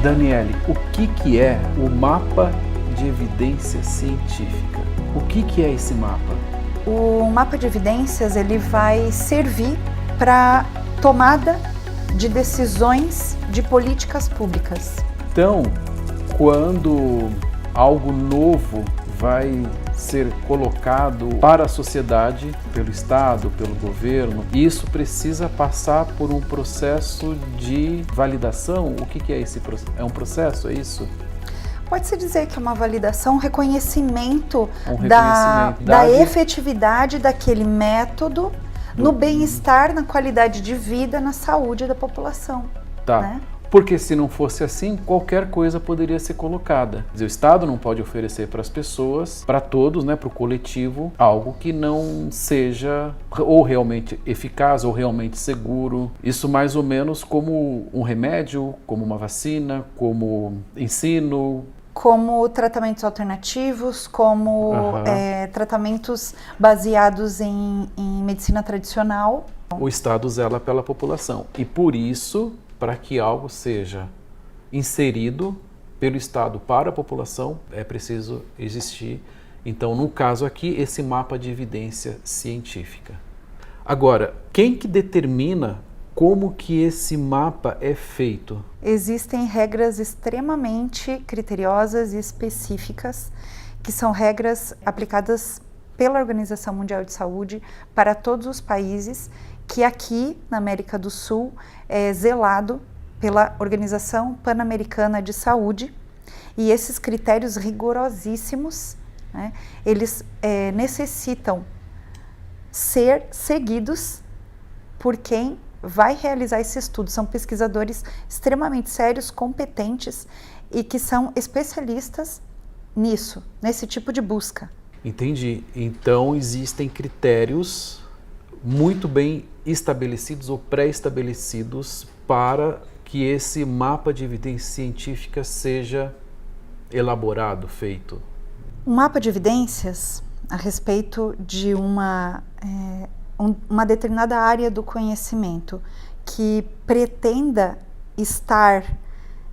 Daniele, o que é o mapa de evidência científica? O que é esse mapa? O mapa de evidências ele vai servir para tomada de decisões de políticas públicas. Então, quando algo novo vai ser colocado para a sociedade, pelo Estado, pelo governo, isso precisa passar por um processo de validação? O que é esse processo? É um processo, é isso? Pode-se dizer que é uma validação, um reconhecimento, da efetividade daquele método no bem-estar, na qualidade de vida, na saúde da população. Tá. Né? Porque se não fosse assim, qualquer coisa poderia ser colocada. Quer dizer, o Estado não pode oferecer para as pessoas, para todos, né, para o coletivo, algo que não seja ou realmente eficaz ou realmente seguro. Isso mais ou menos como um remédio, como uma vacina, como ensino. Como tratamentos alternativos, como tratamentos baseados em medicina tradicional. O Estado zela pela população e por isso, para que algo seja inserido pelo Estado para a população, é preciso existir, então, no caso aqui, esse mapa de evidência científica. Agora, quem que determina como que esse mapa é feito? Existem regras extremamente criteriosas e específicas, que são regras aplicadas pela Organização Mundial de Saúde para todos os países, que aqui na América do Sul é zelado pela Organização Pan-Americana de Saúde, e esses critérios rigorosíssimos, né, eles necessitam ser seguidos por quem vai realizar esse estudo. São pesquisadores extremamente sérios, competentes e que são especialistas nisso, nesse tipo de busca. Entendi. Então existem critérios muito bem estabelecidos ou pré-estabelecidos para que esse mapa de evidência científica seja elaborado, feito. Um mapa de evidências a respeito de uma determinada área do conhecimento que pretenda estar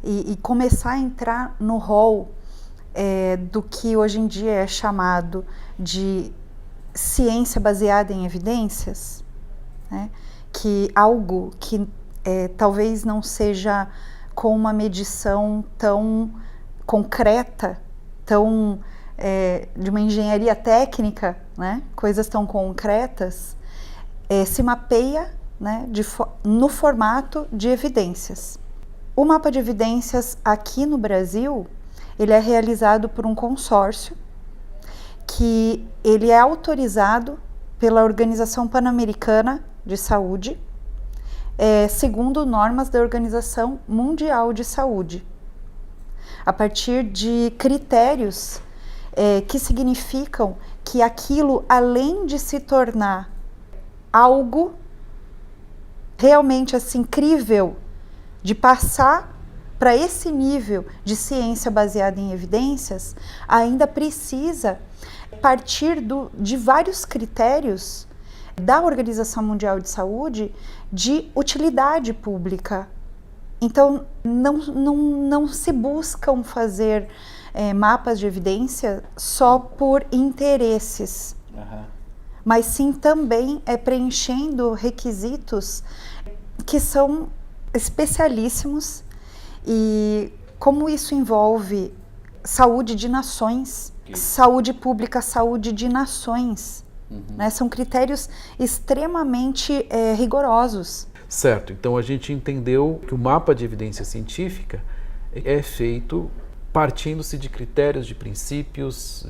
e começar a entrar no rol do que hoje em dia é chamado de ciência baseada em evidências, né? Que algo que talvez não seja com uma medição tão concreta, tão de uma engenharia técnica, né? Coisas tão concretas, se mapeia, né, no formato de evidências. O mapa de evidências aqui no Brasil, ele é realizado por um consórcio que ele é autorizado pela Organização Pan-Americana de Saúde, segundo normas da Organização Mundial de Saúde, a partir de critérios que significam que aquilo, além de se tornar algo realmente assim crível, de passar para esse nível de ciência baseada em evidências, ainda precisa partir de vários critérios da Organização Mundial de Saúde de utilidade pública. Então, não se buscam fazer mapas de evidência só por interesses, mas sim também preenchendo requisitos que são especialíssimos, e como isso envolve saúde de nações, saúde pública, saúde de nações, né? São critérios extremamente rigorosos. Certo, então a gente entendeu que o mapa de evidência científica é feito partindo-se de critérios, de princípios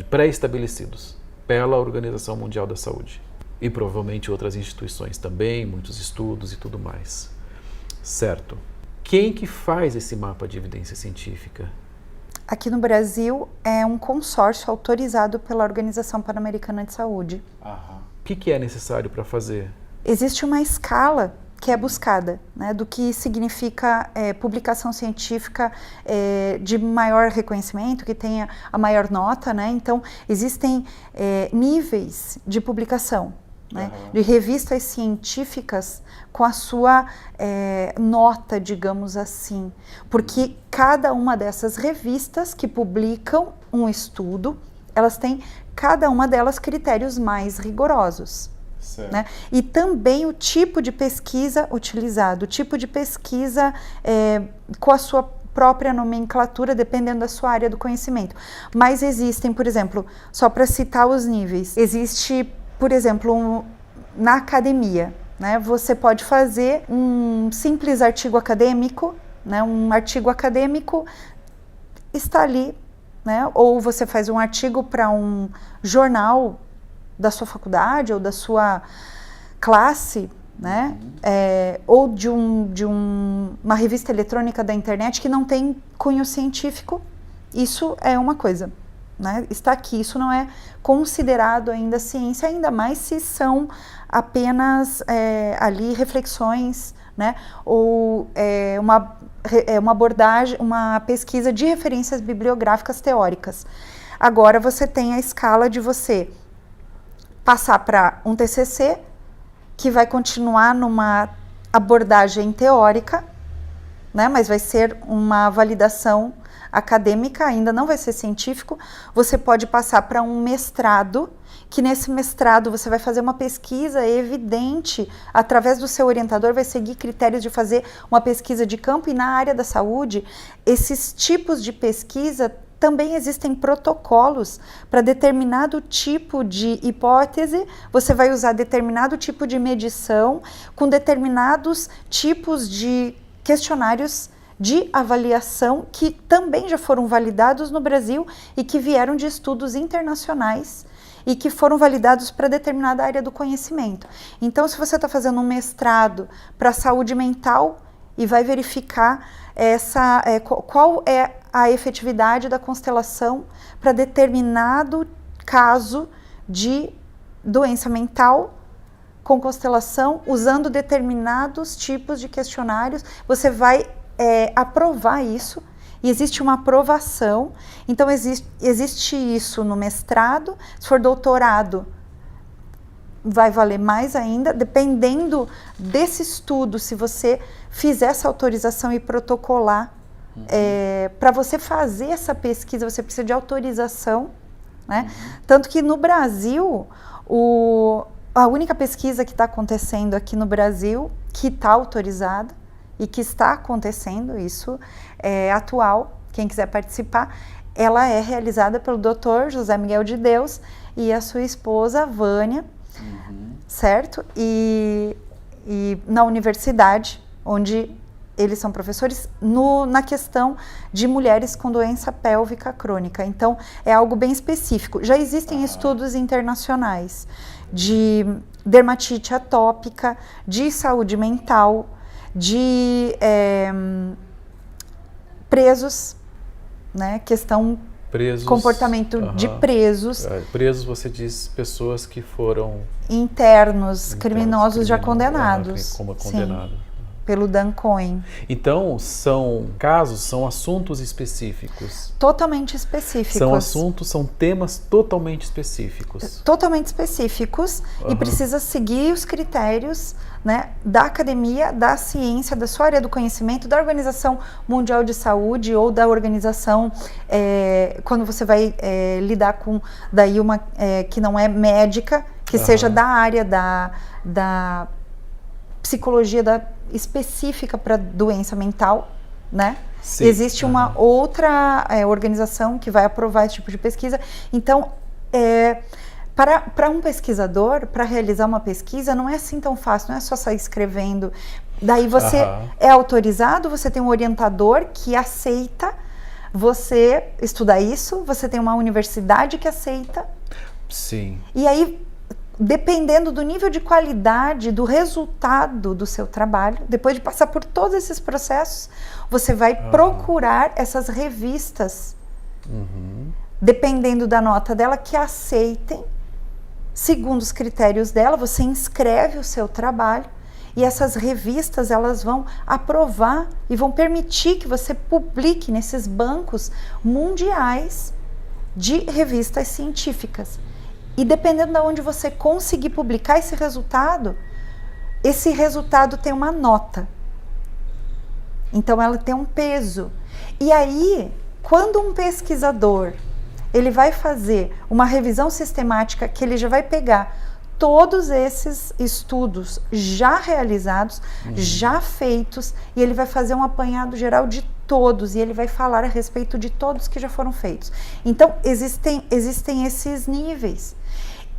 pré-estabelecidos pela Organização Mundial da Saúde. E provavelmente outras instituições também, muitos estudos e tudo mais. Certo. Quem que faz esse mapa de evidência científica? Aqui no Brasil é um consórcio autorizado pela Organização Pan-Americana de Saúde. O que é necessário para fazer? Existe uma escala que é buscada, né, do que significa publicação científica de maior reconhecimento, que tenha a maior nota, né? Então, existem níveis de publicação. né, de revistas científicas com a sua nota, digamos assim, porque cada uma dessas revistas que publicam um estudo, elas têm, cada uma delas, critérios mais rigorosos. Né? E também o tipo de pesquisa utilizado, o tipo de pesquisa com a sua própria nomenclatura, dependendo da sua área do conhecimento. Mas existem, por exemplo, só para citar os níveis, existe, por exemplo, na academia, né? Você pode fazer um simples artigo acadêmico, né? Um artigo acadêmico está ali, né? Ou você faz um artigo para um jornal da sua faculdade ou da sua classe, né? Ou de uma revista eletrônica da internet que não tem cunho científico, isso é uma coisa, né? Está aqui, isso não é considerado ainda ciência, ainda mais se são apenas ali reflexões, né? Ou uma abordagem, uma pesquisa de referências bibliográficas teóricas. Agora você tem a escala de você passar para um TCC, que vai continuar numa abordagem teórica, né, mas vai ser uma validação acadêmica, ainda não vai ser científico. Você pode passar para um mestrado, que nesse mestrado você vai fazer uma pesquisa evidente, através do seu orientador, vai seguir critérios de fazer uma pesquisa de campo, e na área da saúde, esses tipos de pesquisa também existem protocolos para determinado tipo de hipótese, você vai usar determinado tipo de medição, com determinados tipos de questionários de avaliação que também já foram validados no Brasil e que vieram de estudos internacionais e que foram validados para determinada área do conhecimento. Então, se você está fazendo um mestrado para saúde mental e vai verificar qual é a efetividade da constelação para determinado caso de doença mental com constelação, usando determinados tipos de questionários, você vai aprovar isso, e existe uma aprovação. Então existe isso no mestrado. Se for doutorado, vai valer mais ainda, dependendo desse estudo. Se você fizer essa autorização e protocolar, para você fazer essa pesquisa, você precisa de autorização, né? Tanto que no Brasil, a única pesquisa que está acontecendo aqui no Brasil, que está autorizada e que está acontecendo, isso é atual, quem quiser participar, ela é realizada pelo Dr. José Miguel de Deus e a sua esposa, Vânia, certo? E na universidade, onde eles são professores, na questão de mulheres com doença pélvica crônica. Então, é algo bem específico. Já existem estudos internacionais de dermatite atópica, de saúde mental, de presos, né? Questão presos, comportamento de presos. Presos, você diz pessoas que foram internos criminosos já condenados. Como condenado. Sim, pelo Dan Cohen. Então, são casos, são assuntos específicos. Totalmente específicos. São temas totalmente específicos. Totalmente específicos, e precisa seguir os critérios, né, da academia, da ciência, da sua área do conhecimento, da Organização Mundial de Saúde ou da organização, quando você vai lidar com daí uma que não é médica, que seja da área da psicologia específica para doença mental, né? Sim. Existe uma outra organização que vai aprovar esse tipo de pesquisa. Então, para um pesquisador, para realizar uma pesquisa, não é assim tão fácil, não é só sair escrevendo. Daí você é autorizado, você tem um orientador que aceita você estudar isso, você tem uma universidade que aceita. Sim. E aí, dependendo do nível de qualidade, do resultado do seu trabalho, depois de passar por todos esses processos, você vai procurar essas revistas, dependendo da nota dela, que aceitem, segundo os critérios dela. Você inscreve o seu trabalho e essas revistas, elas vão aprovar e vão permitir que você publique nesses bancos mundiais de revistas científicas. E dependendo de onde você conseguir publicar esse resultado tem uma nota. Então ela tem um peso. E aí, quando um pesquisador ele vai fazer uma revisão sistemática, que ele já vai pegar todos esses estudos já realizados, já feitos, e ele vai fazer um apanhado geral de todos, e ele vai falar a respeito de todos que já foram feitos. Então, existem esses níveis.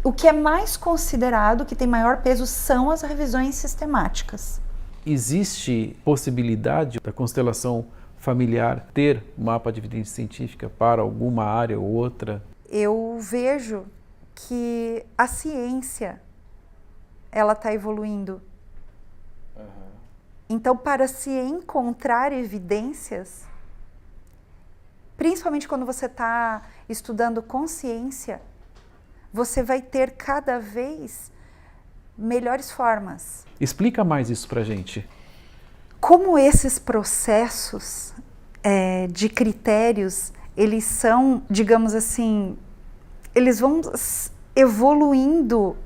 O que é mais considerado, que tem maior peso, são as revisões sistemáticas. Existe possibilidade da constelação familiar ter mapa de evidência científica para alguma área ou outra? Eu vejo que a ciência ela está evoluindo. Então, para se encontrar evidências, principalmente quando você está estudando consciência, você vai ter cada vez melhores formas. Explica mais isso pra gente. Como esses processos de critérios, eles são, digamos assim, eles vão evoluindo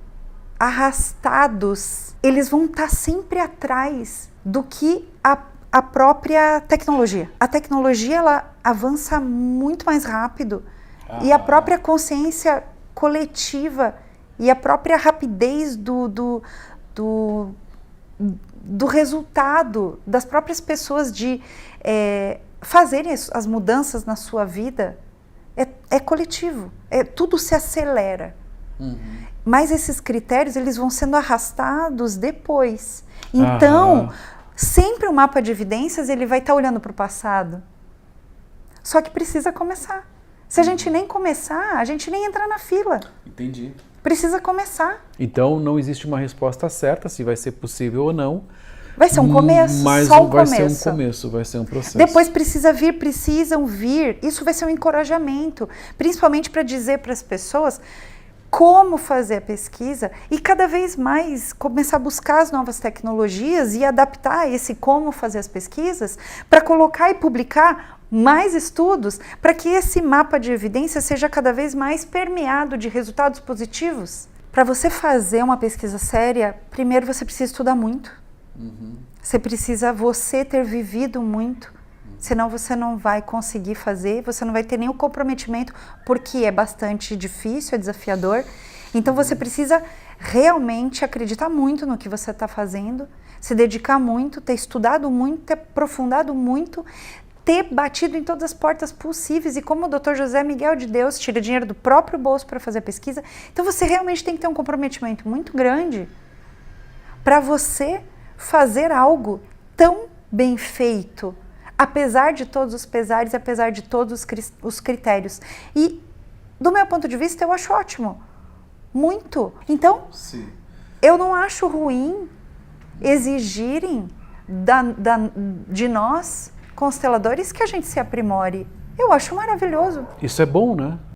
arrastados, eles vão estar sempre atrás do que a própria tecnologia. A tecnologia, ela avança muito mais rápido e a própria consciência coletiva e a própria rapidez do resultado das próprias pessoas de fazerem as mudanças na sua vida é coletivo, tudo se acelera. Mas esses critérios, eles vão sendo arrastados depois. Então, sempre o mapa de evidências, ele vai estar olhando para o passado. Só que precisa começar. Se a gente nem começar, a gente nem entra na fila. Entendi. Precisa começar. Então, não existe uma resposta certa, se vai ser possível ou não. Vai ser um começo, mas só um vai começo. ser um começo, vai ser um processo. Depois precisam vir. Isso vai ser um encorajamento, principalmente para dizer para as pessoas como fazer a pesquisa e cada vez mais começar a buscar as novas tecnologias e adaptar esse como fazer as pesquisas para colocar e publicar mais estudos para que esse mapa de evidência seja cada vez mais permeado de resultados positivos. Para você fazer uma pesquisa séria, primeiro você precisa estudar muito. Você precisa ter vivido muito, senão você não vai conseguir fazer, você não vai ter nenhum comprometimento, porque é bastante difícil, é desafiador. Então você precisa realmente acreditar muito no que você está fazendo, se dedicar muito, ter estudado muito, ter aprofundado muito, ter batido em todas as portas possíveis, e como o Dr. José Miguel de Deus tira dinheiro do próprio bolso para fazer a pesquisa, então você realmente tem que ter um comprometimento muito grande para você fazer algo tão bem feito, apesar de todos os pesares, apesar de todos os critérios. E, do meu ponto de vista, eu acho ótimo. Muito. Então, sim, eu não acho ruim exigirem de nós, consteladores, que a gente se aprimore. Eu acho maravilhoso. isso é bom, né?